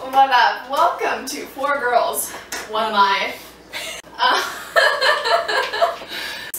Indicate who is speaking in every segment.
Speaker 1: What up? Welcome to 4 Girls, 1 Life.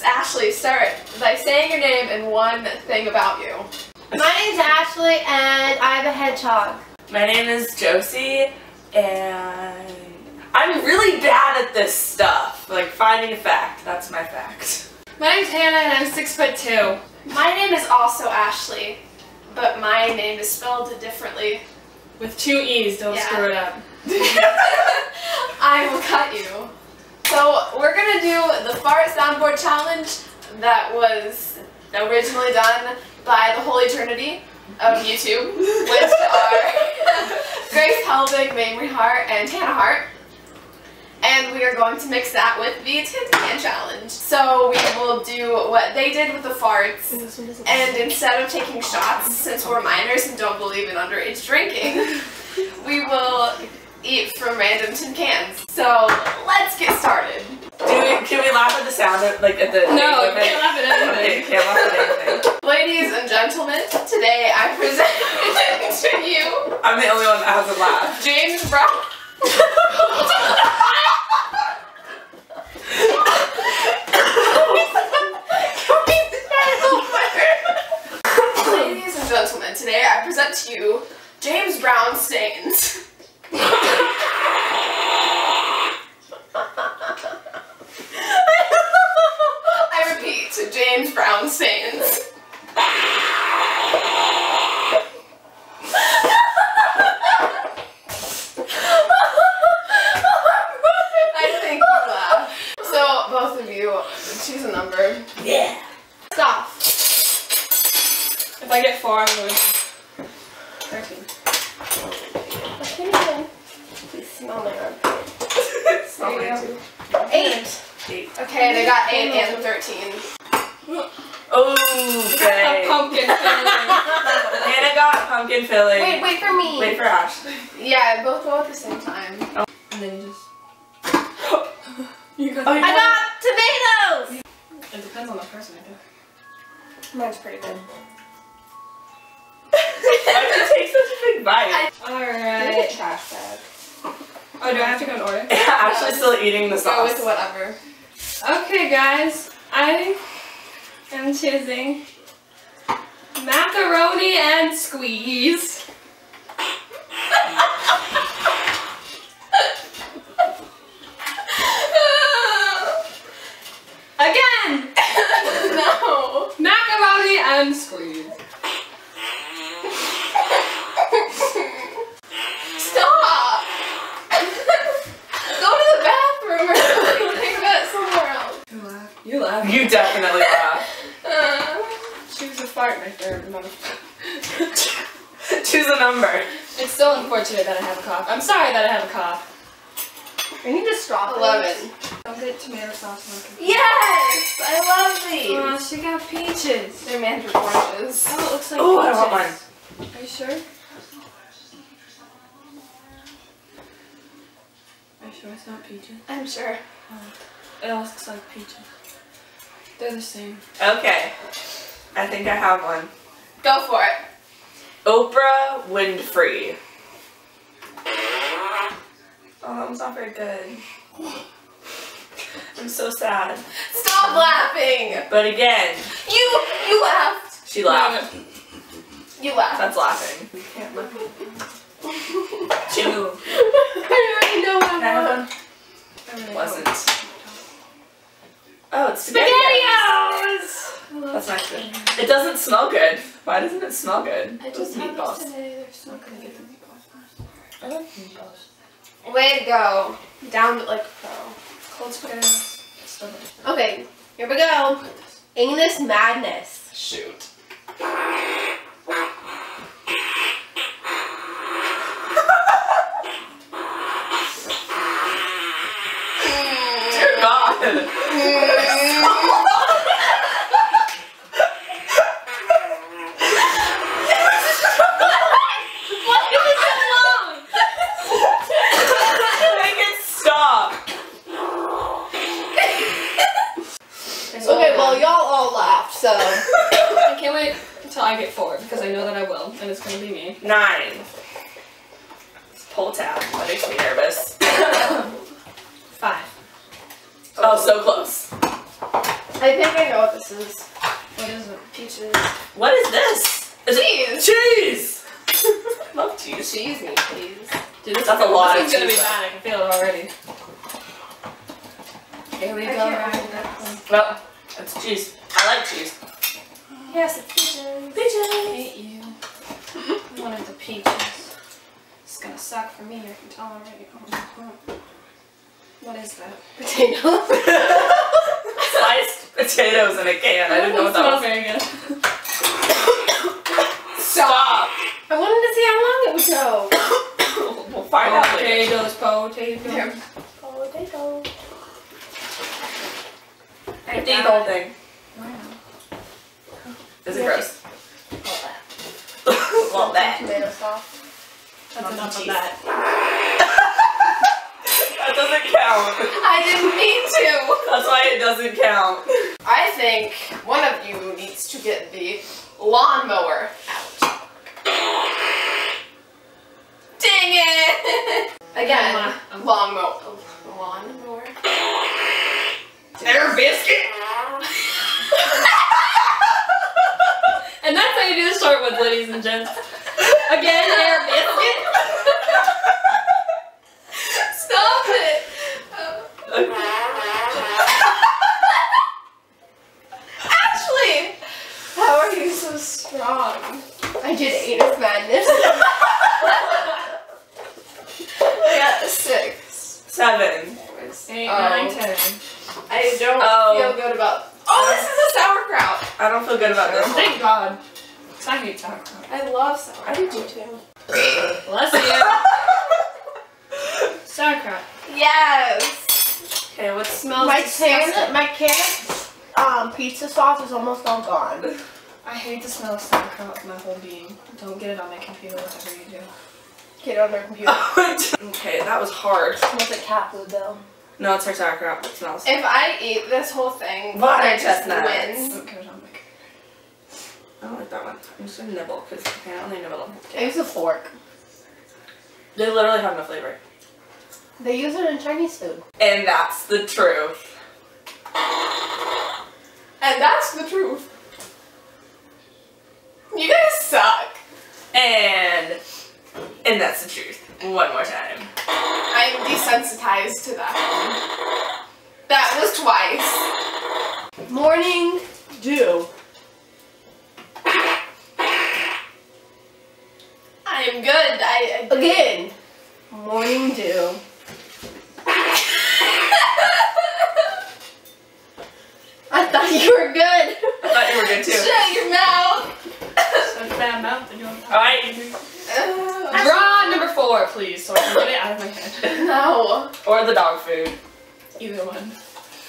Speaker 1: Ashley, start by saying your name and one thing about you.
Speaker 2: My name's Ashley and I'm a hedgehog.
Speaker 3: My name is Josie and I'm really bad at this stuff. Like finding a fact, that's my fact.
Speaker 4: My name's Hannah and I'm 6'2".
Speaker 1: My name is also Ashley, but my name is spelled differently.
Speaker 4: With 2 E's, don't screw it up.
Speaker 1: I will cut you. So we're gonna do the fart soundboard challenge that was originally done by the Holy Trinity of YouTube, which are Grace Helbig, Mamrie Hart, and Hannah Hart. And we are going to mix that with the Tin Can challenge. So we will do what they did with the farts, and instead of taking shots, since we're minors and don't believe in underage drinking, we will eat from random tin cans. So let's get started.
Speaker 3: Can we laugh at the sound of, like at the...
Speaker 4: No, you can't laugh at anything.
Speaker 3: Okay, can't laugh at anything.
Speaker 1: Ladies and gentlemen, today I present to you...
Speaker 3: I'm the only one that hasn't laughed.
Speaker 1: James Brown. Ladies and gentlemen, today I present to you James Brown stains. I repeat, James Brown stains. I think you laugh. So, both of you, choose a number.
Speaker 3: Yeah.
Speaker 1: Stop.
Speaker 4: If I get 4, I'm going to 13.
Speaker 1: What are you doing? Please smell my armpit.
Speaker 3: Smell mine too.
Speaker 1: 8.
Speaker 3: 8.
Speaker 1: Okay, they got 8 and 13.
Speaker 3: Oh,
Speaker 4: A
Speaker 3: okay.
Speaker 4: pumpkin filling.
Speaker 3: Hannah got pumpkin filling.
Speaker 2: Wait for me.
Speaker 3: Wait for Ashley.
Speaker 1: Yeah, both go at the same time.
Speaker 3: Oh.
Speaker 4: And then you just... you got
Speaker 3: Oh,
Speaker 2: I got tomatoes!
Speaker 4: It depends on the person, I think.
Speaker 2: Mine's pretty good.
Speaker 3: Why did you take such a big bite?
Speaker 4: Alright.
Speaker 2: Trash bag.
Speaker 4: Oh, do I have to go in order?
Speaker 3: Ashley's still eating the
Speaker 1: Go
Speaker 3: sauce.
Speaker 1: with whatever.
Speaker 4: Okay, guys. I am choosing macaroni and squeeze. Again!
Speaker 1: No!
Speaker 4: Macaroni and squeeze.
Speaker 1: Stop! Go to the bathroom or something. Think about it somewhere else.
Speaker 4: You laugh. You laugh.
Speaker 3: You definitely laugh.
Speaker 4: Choose a fart, my favorite mother.
Speaker 3: Choose a number.
Speaker 4: It's so unfortunate that I have a cough. I'm sorry that I have a cough.
Speaker 2: I need a straw.
Speaker 1: 11.
Speaker 4: Don't get tomato sauce on it.
Speaker 1: Yes! I love these!
Speaker 4: Oh, she got peaches.
Speaker 1: They're mandarin oranges.
Speaker 4: Oh, it looks like
Speaker 3: Oh,
Speaker 4: peaches.
Speaker 3: I want mine.
Speaker 4: Are you sure? Are you sure it's not peaches?
Speaker 1: I'm sure.
Speaker 4: Oh, it looks like peaches. They're the same.
Speaker 3: Okay. I think I have one.
Speaker 1: Go for it.
Speaker 3: Oprah Winfrey. Oh, that one's not very good. I'm so sad.
Speaker 1: Stop laughing!
Speaker 3: But again,
Speaker 1: You laughed.
Speaker 3: she laughed.
Speaker 1: You laughed.
Speaker 3: That's laughing. We can't laugh. Two.
Speaker 1: I already know what
Speaker 3: Can I
Speaker 1: I
Speaker 3: have
Speaker 1: want.
Speaker 3: one? Wasn't. Oh, it's
Speaker 1: SpaghettiOs!
Speaker 3: That's nice. It doesn't smell good. Why doesn't it smell good?
Speaker 1: I just had
Speaker 3: meatballs.
Speaker 1: those today. They're so good.
Speaker 3: I like meatballs.
Speaker 1: Way to go. Down like a pro.
Speaker 4: Cold spaghetti.
Speaker 2: Okay, here we go. Anus madness.
Speaker 1: Shoot.
Speaker 3: Dear God. Make it stop.
Speaker 2: Okay, well y'all all laughed, so.
Speaker 4: I can't wait until I get 4 because I know that I will, and it's gonna be me.
Speaker 3: 9. pull tab. That makes me nervous.
Speaker 4: 5.
Speaker 3: Oh, so close.
Speaker 2: I think I know what this is.
Speaker 4: What is it?
Speaker 1: Peaches.
Speaker 3: What is this? Is it cheese? Love cheese.
Speaker 1: Cheese me, please.
Speaker 4: Dude, this
Speaker 3: That's a lot of
Speaker 4: This is gonna be
Speaker 3: cheese,
Speaker 4: bad. I can feel it already. Here we
Speaker 1: I
Speaker 4: go.
Speaker 1: can't read this.
Speaker 3: Well, it's cheese. I like cheese.
Speaker 1: Yes, it's peaches.
Speaker 4: I
Speaker 3: Peaches.
Speaker 4: hate you. I wanted the peaches. It's gonna suck for me. I can tell already. What is that?
Speaker 2: Potato.
Speaker 3: Sliced potatoes in a can. I didn't know what that was.
Speaker 4: Very good.
Speaker 3: Stop.
Speaker 2: I wanted to see how long it would go.
Speaker 3: We'll find out later.
Speaker 4: Potatoes.
Speaker 1: Here.
Speaker 2: Potato.
Speaker 3: I have to eat the whole thing.
Speaker 4: Wow.
Speaker 3: Is it gross? Well, that.
Speaker 2: Tomato sauce.
Speaker 4: That's
Speaker 3: Not
Speaker 4: enough
Speaker 3: the
Speaker 4: of
Speaker 3: cheese.
Speaker 4: that.
Speaker 3: That doesn't count.
Speaker 1: I didn't mean to.
Speaker 3: That's why it doesn't count.
Speaker 1: I think one of you needs to get the lawnmower out. Dang it! Again, lawnmower.
Speaker 3: Air biscuit.
Speaker 4: And that's how you do the short ones, ladies and gents. Again, air biscuit.
Speaker 1: Stop it! Ashley! How are you so strong?
Speaker 2: I did 8 of madness.
Speaker 1: I got a 6.
Speaker 3: 7.
Speaker 4: 8, 9, 10.
Speaker 1: I don't feel good about. Oh, this is a sauerkraut.
Speaker 3: I don't feel good about this.
Speaker 4: Thank God. 'Cause I hate sauerkraut.
Speaker 1: I love sauerkraut.
Speaker 2: I did too.
Speaker 4: Bless you. Sauerkraut.
Speaker 1: Yes.
Speaker 3: Okay, what
Speaker 4: Smells
Speaker 2: My
Speaker 4: disgusting.
Speaker 2: can of pizza sauce is almost all gone.
Speaker 4: I hate the smell of sauerkraut with my whole being. Don't get it on my computer, whatever you do.
Speaker 2: Get it on their computer.
Speaker 3: Okay, that was hard.
Speaker 2: Smells like cat food though.
Speaker 3: No, it's her sauerkraut. It smells.
Speaker 1: If I eat this whole thing,
Speaker 3: Butter
Speaker 1: I just
Speaker 3: chestnuts.
Speaker 1: win.
Speaker 4: Don't get it on my computer.
Speaker 3: I don't like that one. I'm just gonna nibble because apparently nibble them.
Speaker 2: I use a fork.
Speaker 3: They literally have no flavor.
Speaker 2: They use it in Chinese food.
Speaker 3: And that's the truth.
Speaker 1: And that's the truth. You guys suck.
Speaker 3: And that's the truth. One more time.
Speaker 1: I'm desensitized to that one. That was twice.
Speaker 2: Morning dew.
Speaker 1: I'm good.
Speaker 2: Again. Morning dew. I thought you were good.
Speaker 3: I thought you were good too.
Speaker 1: Shut your mouth.
Speaker 4: Such bad mouth and you're
Speaker 3: Alright.
Speaker 4: Draw number 4, please, so I can get it out of my head.
Speaker 1: No.
Speaker 3: Or the dog food.
Speaker 4: Either one.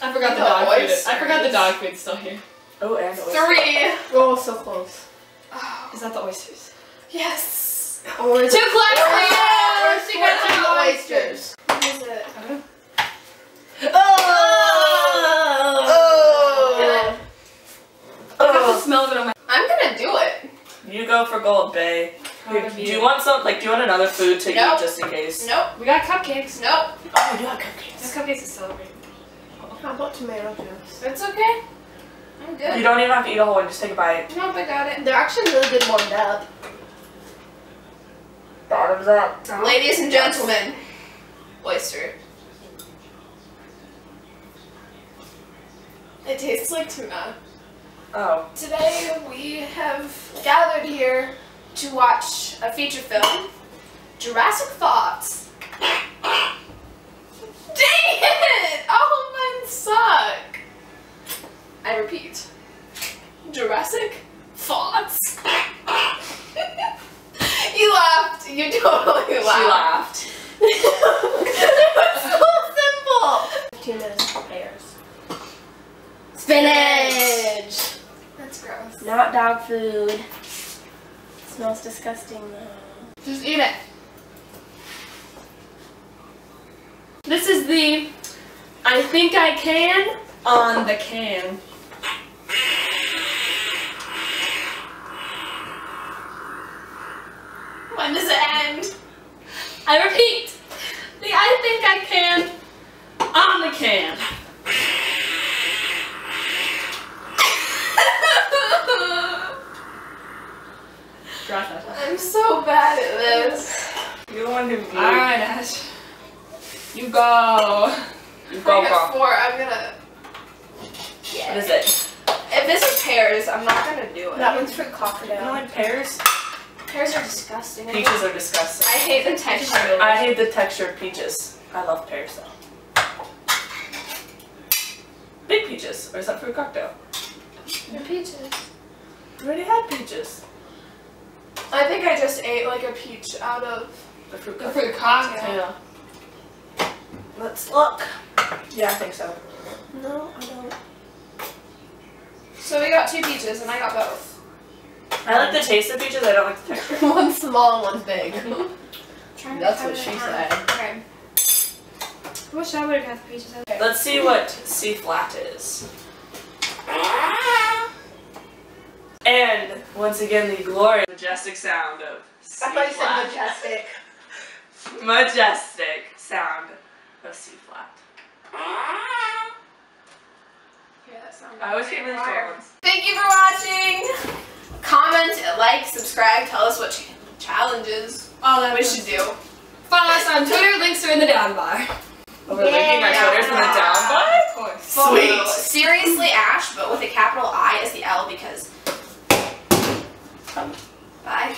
Speaker 4: I forgot the
Speaker 1: The
Speaker 4: dog food.
Speaker 1: oysters.
Speaker 4: I forgot the dog food's still here.
Speaker 3: Oh, and oysters.
Speaker 1: 3.
Speaker 2: Oh, so close.
Speaker 1: Oh,
Speaker 4: Is that the oysters?
Speaker 1: yes.
Speaker 2: Or
Speaker 4: 2 claps for you!
Speaker 2: Or secret to the oysters.
Speaker 1: What is it?
Speaker 2: Oh!
Speaker 4: I got the smell of it on my.
Speaker 1: I'm gonna do it.
Speaker 3: You go for gold, bae.
Speaker 4: Proud of
Speaker 3: Do
Speaker 4: you.
Speaker 3: you want some? Like, do you want another food to
Speaker 1: Nope.
Speaker 3: eat just in case?
Speaker 1: Nope.
Speaker 4: We got cupcakes.
Speaker 1: Nope.
Speaker 3: Oh, you got
Speaker 4: There's
Speaker 3: cupcakes.
Speaker 4: cupcakes to celebrate.
Speaker 2: How about tomato juice?
Speaker 1: It's okay. I'm
Speaker 3: You
Speaker 1: good.
Speaker 3: don't even have to eat a whole one. Just take a bite.
Speaker 1: Nope, I got it.
Speaker 2: They're actually really good warmed up.
Speaker 3: Bottoms up.
Speaker 1: Ladies and gentlemen, oyster. It tastes like tuna.
Speaker 3: Oh.
Speaker 1: Today we have gathered here to watch a feature film, Jurassic Thoughts. Dang it! All of mine suck. I repeat, Jurassic Thoughts. You laughed. You totally
Speaker 3: She
Speaker 1: laughed.
Speaker 3: laughed.
Speaker 2: It's so simple. 15 minutes for pears. Spinach.
Speaker 1: That's gross.
Speaker 2: Not dog food. It smells disgusting though.
Speaker 1: Just eat it.
Speaker 4: This is the I think I can on the can.
Speaker 1: When does it end?
Speaker 4: I repeat, the I think I can on the can.
Speaker 1: I'm so bad at this.
Speaker 3: You're the one who beat.
Speaker 4: Alright, Ash. You go.
Speaker 3: You
Speaker 1: I
Speaker 3: go,
Speaker 1: got
Speaker 3: girl.
Speaker 1: 4. I'm gonna.
Speaker 3: What is it?
Speaker 1: If this is pears, I'm not gonna do it.
Speaker 2: That one's for
Speaker 3: You don't
Speaker 2: crocodile.
Speaker 3: like pears?
Speaker 1: Pears are disgusting.
Speaker 3: Peaches are disgusting.
Speaker 1: I hate the texture.
Speaker 3: I hate the texture of peaches. I love pears though. Big peaches, or is that fruit cocktail?
Speaker 1: The peaches.
Speaker 3: We already had peaches.
Speaker 1: I think I just ate like a peach out of
Speaker 3: The fruit
Speaker 4: The
Speaker 3: cocktail.
Speaker 4: fruit cocktail.
Speaker 3: Let's look. Yeah, I think so.
Speaker 2: No, I don't.
Speaker 1: So we got 2 peaches and I got both.
Speaker 3: I like the taste of peaches, I don't like the texture.
Speaker 2: One's small and one's big.
Speaker 1: Trying to
Speaker 2: That's
Speaker 1: cut
Speaker 2: what
Speaker 1: it
Speaker 2: she
Speaker 1: in
Speaker 2: said.
Speaker 1: half. Okay.
Speaker 2: I wish I would have got the peaches out.
Speaker 3: Let's see what C flat is. And once again, the glorious, majestic sound of C
Speaker 2: I thought you
Speaker 3: flat.
Speaker 2: said majestic.
Speaker 3: Majestic sound of C flat.
Speaker 1: Yeah, that sounds
Speaker 3: I always get really short ones.
Speaker 1: Thank you for watching. Comment, like, subscribe, tell us what challenges
Speaker 4: Oh, that
Speaker 1: we should do.
Speaker 4: Follow us on Twitter, links are in the down bar.
Speaker 3: Oh, we're linking our Twitters in the down bar?
Speaker 4: Of course.
Speaker 1: Follow Seriously Ash, but with a capital I as the L because. Bye.